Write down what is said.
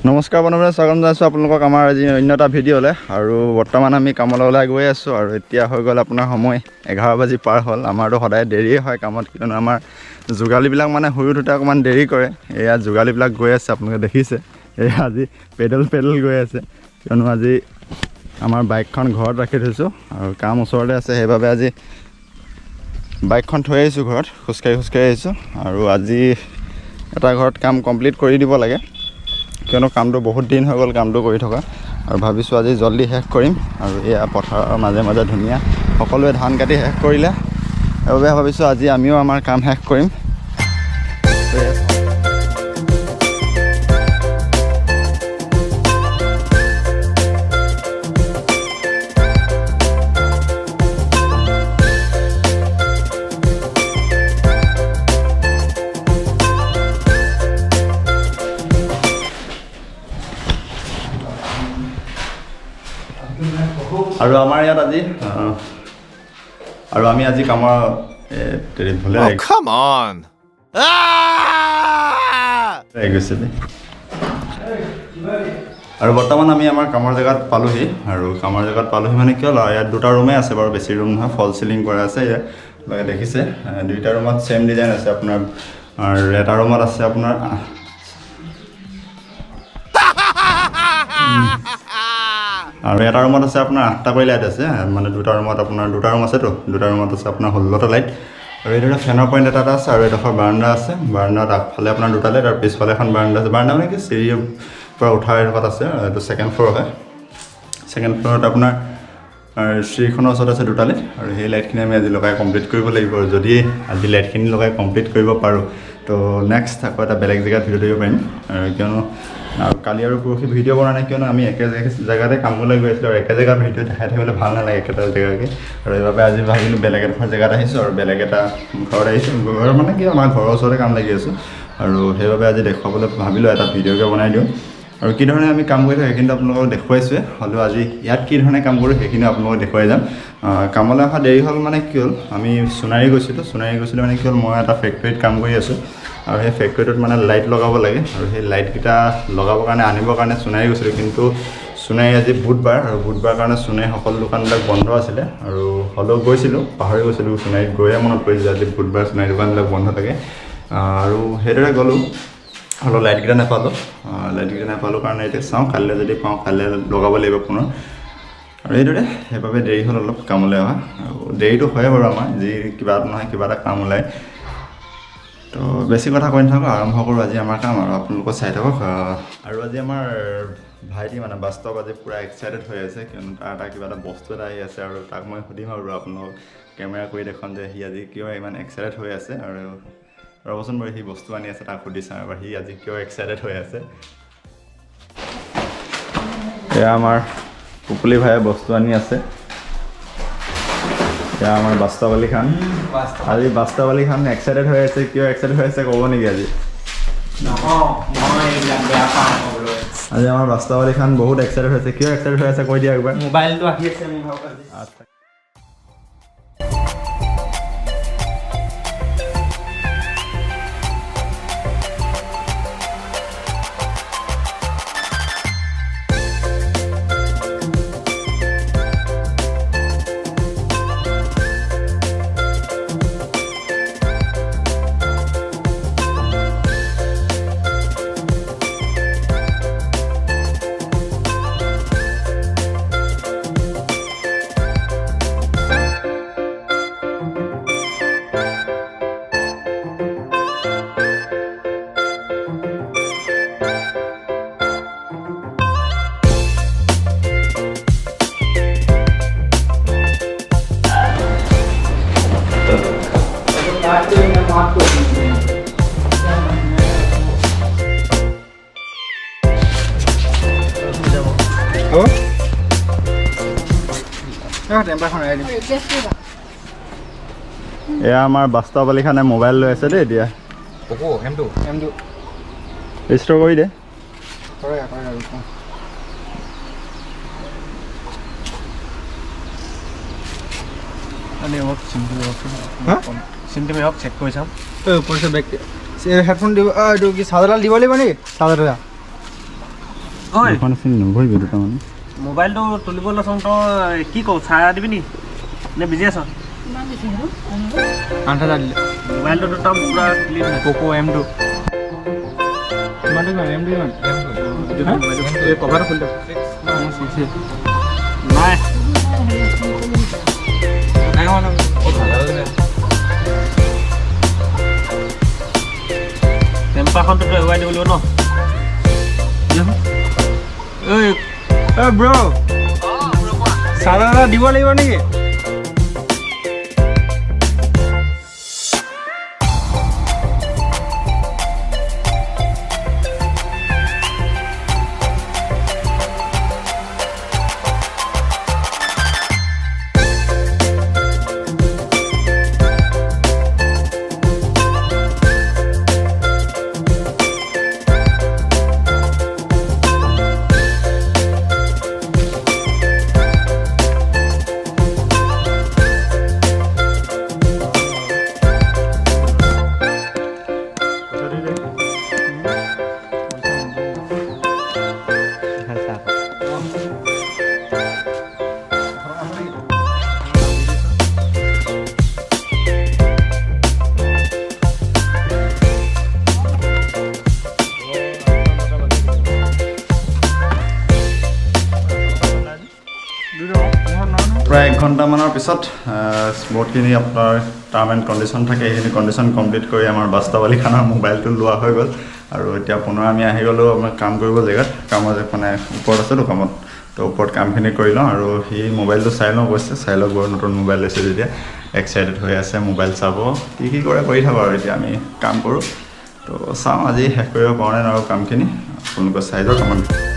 নমস্কাৰ বন্ধুসকল, স্বাগতম জনাইছোঁ আপোনালোকক আমাৰ আজি অন্য এটা ভিডিঅ'লৈ। আৰু বৰ্তমান আমি কামলৈ ওলাই গৈ আছোঁ আৰু এতিয়া হৈ গ'ল আপোনাৰ সময় 11 বাজি পাৰ হ'ল। আমাৰতো সদায় দেৰিয়ে হয় কামত, কিয়নো আমাৰ যোগালীবিলাক মানে শুই উঠোঁতে অকণমান দেৰি কৰে। এয়া যোগালীবিলাক গৈ আছে, আপোনালোকে দেখিছে। এয়া আজি পেডেল গৈ আছে, কিয়নো আজি আমাৰ বাইকখন ঘৰত ৰাখি থৈছোঁ আৰু কাম ওচৰতে আছে, সেইবাবে আজি বাইকখন থৈ আহিছোঁ ঘৰত, খোজকাঢ়ি আহিছোঁ। আৰু আজি এটা ঘৰত কাম কমপ্লিট কৰি দিব লাগে, কিয়নো কামটো বহুত দিন হৈ গ'ল কামটো কৰি থকা, আৰু ভাবিছোঁ আজি জল্দি শেষ কৰিম। আৰু এয়া পথাৰৰ মাজে মাজে ধুনীয়া সকলোৱে ধান কাটি শেষ কৰিলে, সেইবাবে ভাবিছোঁ আজি আমিও আমাৰ কাম শেষ কৰিম। আৰু আমাৰ ইয়াত আজি আমি আজি কামৰ ভুলে আৰু বৰ্তমান আমি আমাৰ কামৰ জেগাত পালোহি। আৰু কামৰ জেগাত পালোহি মানে কি হ'ল, ইয়াত দুটা ৰুমেই আছে বাৰু, বেছি ৰুম নহয়, ফল চিলিং কৰা আছে। ইয়াত দেখিছে দুইটা ৰুমত ছেম ডিজাইন আছে আপোনাৰ। আৰু এটা ৰুমত আছে আপোনাৰ আৰু এটা ৰুমত আছে আপোনাৰ 8টা কৰি লাইট আছে, মানে দুটা ৰুমত আপোনাৰ দুটা ৰুম আছেতো, দুটা ৰুমত আছে আপোনাৰ 16টা লাইট। আৰু এইদৰে ফেনৰ পইণ্ট এটা আছে, আৰু এডোখৰ বাৰাণ্ডা আছে। বাৰাণ্ডাত আগফালে আপোনাৰ দুটা লাইট, আৰু পিছফালে এখন বাৰাণ্ডা আছে। বাৰাণ্ডা মানে কি চিৰিৰ পৰা উঠাৰ এডোখৰত আছে, এইটো ছেকেণ্ড ফ্ল'ৰ হয়। ছেকেণ্ড ফ্ল'ৰত আপোনাৰ চিৰিখনৰ ওচৰত আছে দুটা লাইট, আৰু সেই লাইটখিনি আমি আজি লগাই কমপ্লিট কৰিব লাগিব। আৰু যদি আজি লাইটখিনি লগাই কমপ্লিট কৰিব পাৰোঁ, তো নেক্সট আকৌ এটা বেলেগ জেগাত ভিডিঅ' দিব পাৰিম। কিয়নো আৰু কালি আৰু পৰহি ভিডিঅ' বনা নাই, কিয়নো আমি একে জেগাতে কামলৈ গৈ আছিলোঁ, আৰু একে জেগাত ভিডিঅ' দেখাই থাকিবলৈ ভাল নালাগে একেটা জেগাকে। আৰু সেইবাবে আজি ভাবিলোঁ বেলেগ এডোখৰ জেগাত আহিছোঁ, আৰু বেলেগ এটা ঘৰত আহিছোঁ। ঘৰ মানে কি আমাৰ ঘৰৰ ওচৰতে কাম লাগি আছোঁ, আৰু সেইবাবে আজি দেখুৱাবলৈ ভাবিলোঁ এটা ভিডিঅ'কে বনাই দিওঁ। আৰু কি ধৰণে আমি কাম কৰি থাকোঁ সেইখিনিতো আপোনালোকক দেখুৱাইছোৱে, হ'লেও আজি ইয়াত কি ধৰণে কাম কৰোঁ সেইখিনি আপোনালোকক দেখুৱাই যাম। কামলৈ অহা দেৰি হ'ল মানে কি হ'ল, আমি সোণাৰী গৈছিলোঁ মানে কি হ'ল, মই এটা ফেক্টৰীত কাম কৰি আছোঁ, আৰু সেই ফেক্টৰীটোত মানে লাইট লগাব লাগে। আৰু সেই লাইটকেইটা লগাবৰ কাৰণে আনিবৰ কাৰণে সোণাৰী গৈছিলোঁ, কিন্তু সোণাৰী আজি বুধবাৰ, আৰু বুধবাৰ কাৰণে সোণাৰী সকলো দোকানবিলাক বন্ধ আছিলে। আৰু হ'লেও গৈছিলোঁ, পাহৰি গৈছিলোঁ, সোণাৰীত গৈয়ে মনত পৰিছিল আজি বুধবাৰ সোণাৰী দোকানবিলাক বন্ধ থাকে। আৰু সেইদৰে গ'লোঁ, হ'লেও লাইটকেইটা নাপালোঁ কাৰণে এতিয়া চাওঁ, কাইলৈ যদি পাওঁ কাইলৈ লগাব লাগিব পুনৰ। আৰু এইদৰে সেইবাবে দেৰি হ'ল অলপ কামলৈ অহা, আৰু দেৰিটো হয় বাৰু আমাৰ, যি কিবা এটা নহয় কিবা এটা কাম ওলায়। তো বেছি কথা কৈ নাথাকোঁ, আৰম্ভ কৰোঁ আজি আমাৰ কাম, আৰু আপোনালোকক চাই থাকক। আৰু আজি আমাৰ ভাইটি মানে বাস্তৱ আজি পূৰা এক্সাইটেড হৈ আছে, কিয়নো তাৰ কিবা এটা বস্তু এটা আহি আছে, আৰু তাক মই সুধিম আৰু আপোনালোকক কেমেৰা কৰি দেখুৱাম যে সি আজি কিয় ইমান এক্সাইটেড হৈ আছে। আৰু ৰ'বচোন বাৰু, সি বস্তু আনি আছে, তাক সুধি চাওঁ এবাৰ সি আজি কিয় এক্সাইটেড হৈ আছে। এয়া আমাৰ পুপুলি ভাইয়ে বস্তু আনি আছে। এয়া আমাৰ বাস্তৱ আলী খান। আজি বাস্তৱ আলী খান এক্সাইটেড হৈ আছে, কিয় এক্সাইটেড হৈ আছে ক'ব নেকি আজি? আজি আমাৰ বাস্তৱ আলী খান বহুত এক্সাইটেড হৈছে, কিয় এক্সাইটেড হৈ আছে কৈ দিয়া একবাৰ। মোবাইলটো আহি আছে মোৰ ভাগত। আচ্ছা। এয়া আমাৰ বাস্তৱ আলী খানে মোবাইল লৈ আছে দেই এতিয়া। ৰেজিষ্টাৰ কৰি দে। চেক কৰি চাম। হেডফোন দিব, এইটো কি চাৰ্জাৰডাল দিব লাগিব নেকি? চাৰ্জাৰডাল ঐ এখন চিনি নভৰিবি দুটামান মোবাইলটো তুলিব লৈছোঁ তই কি কওঁ চাই দিবি নি নে বিজি আছ 8,000 দিলে মোবাইলটো দুটা পুৰা ক্লিন প'ক' M2 কিমানটো কিমান M2 কিমান এই কভাৰটো খুলি দিয়ক নাই টেম্পাৰখনটো তই এৰুৱাই দিব লাগিব ন ঐ ব্ৰ চাৰ্জাৰ এটা দিব লাগিব নেকি প্ৰায় 1 ঘণ্টামানৰ পিছত বহুতখিনি আপোনাৰ টাৰ্ম এণ্ড কণ্ডিশ্যন থাকে সেইখিনি কণ্ডিশ্যন কমপ্লিট কৰি আমাৰ বাস্তৱ আলী খানৰ মোবাইলটো লোৱা হৈ গ'ল আৰু এতিয়া পুনৰ আমি আহি গ'লোঁ আমাৰ কাম কৰিব জেগাত কামৰ মানে ওপৰত আছেতো কামত তো ওপৰত কামখিনি কৰি লওঁ আৰু সি মোবাইলটো চাই লওঁ কৈছে চাই লওক বৰ নতুন মোবাইল লৈছে যেতিয়া এক্সাইটেড হৈ আছে মোবাইল চাব কি কৰে কৰি থাকোঁ আৰু এতিয়া আমি কাম কৰোঁ তো চাওঁ আজি শেষ কৰিব পৰা নাই আৰু কামখিনি আপোনালোকৰ চাই যাওক কামত